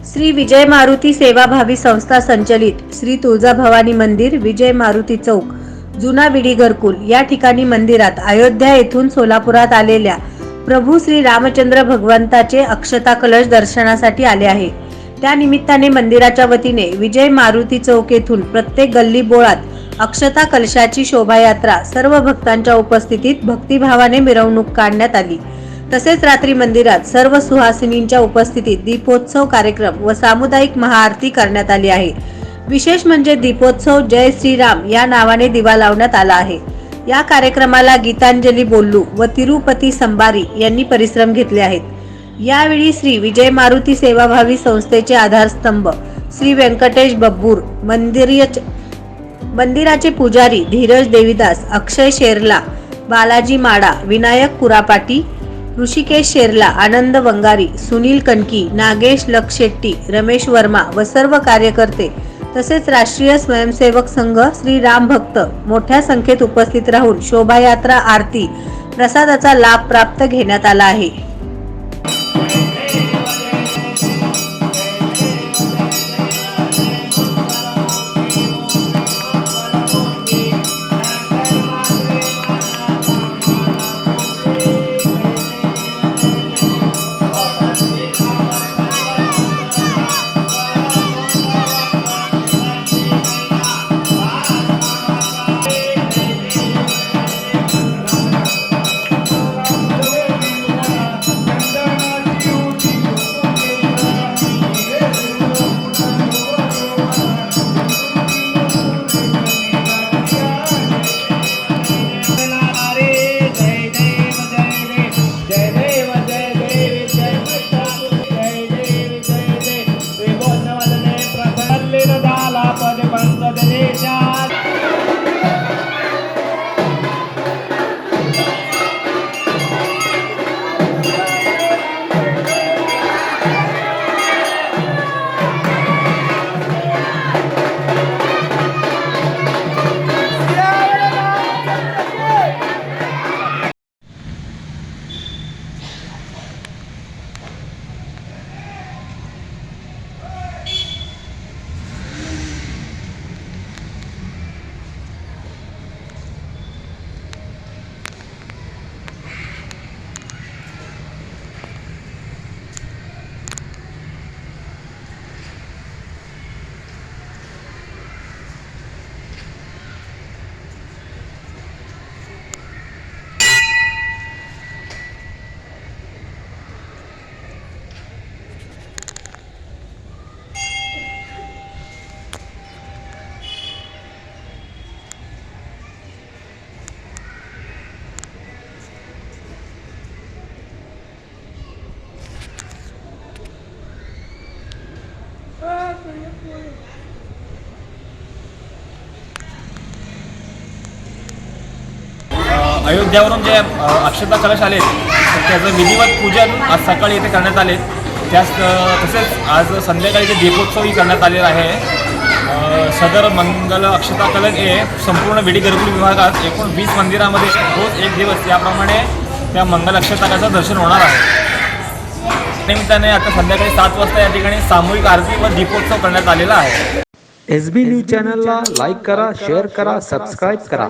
श्री विजय मारुती सेवाभावी संस्था संचलित श्री तुळजाभवानी मंदिर, विजय मारुती चौक, जुना विडी घरकुल या ठिकाणी मंदिरात अयोध्या येथून सोलापुरात आलेल्या प्रभू श्री रामचंद्र भगवंताचे अक्षता कलश दर्शनासाठी आले आहे। त्या निमित्ताने मंदिराच्या वतीने विजय मारुती चौक येथून प्रत्येक गल्ली बोळात अक्षता कलशाची शोभायात्रा सर्व भक्तांच्या उपस्थितीत भक्तिभावाने मिरवणूक काढण्यात आली। तसेच रात्री मंदिरात सर्व सुहासिनींच्या उपस्थितीत दीपोत्सव कार्यक्रम व सामुदायिक महाआरती करण्यात आली आहे। विशेष म्हणजे दीपोत्सव जय श्रीराम या नावाने दिवा लावण्यात आला आहे। या कार्यक्रमाला गीतांजली बोल्लू व तिरुपती संबारी यांनी परिश्रम घेतले आहेत। यावेळी श्री विजय मारुती सेवाभावी संस्थेचे आधारस्तंभ श्री व्यंकटेश बब्बूर, मंदिराचे पुजारी धीरज देवीदास, अक्षय शेरला, बालाजी माडा, विनायक कुरापाटी, ऋषिकेश शेरला, आनंद वंगारी, सुनील कणकी, नागेश लक्षेट्टी, रमेश वर्मा व सर्व कार्यकर्ते तसेच राष्ट्रीय स्वयंसेवक संघ श्री राम भक्त मोठ्या संख्येत उपस्थित राहून शोभायात्रा, आरती, प्रसादाचा लाभ प्राप्त घेण्यात आला आहे। अयोध्यावरून जे अक्षता कलश आले त्याचं विधिवत पूजन आज सकाळी इथे करण्यात आले। तसेच आज संध्याकाळी ते दीपोत्सवही करण्यात आलेला आहे। सदर मंगल अक्षता कलश हे संपूर्ण विडी घरकुल विभागात एकूण 20 मंदिरामध्ये रोज एक दिवस याप्रमाणे त्या मंगल अक्षता कलशाचं दर्शन होणार आहे। निमित्ताने आता संध्याकाळी 7 वाजता या ठिकाणी सामूहिक आरती व दीपोत्सव करण्यात आलेला आहे। SB न्यूज चॅनलला लाईक करा, शेअर करा, सबस्क्राईब करा।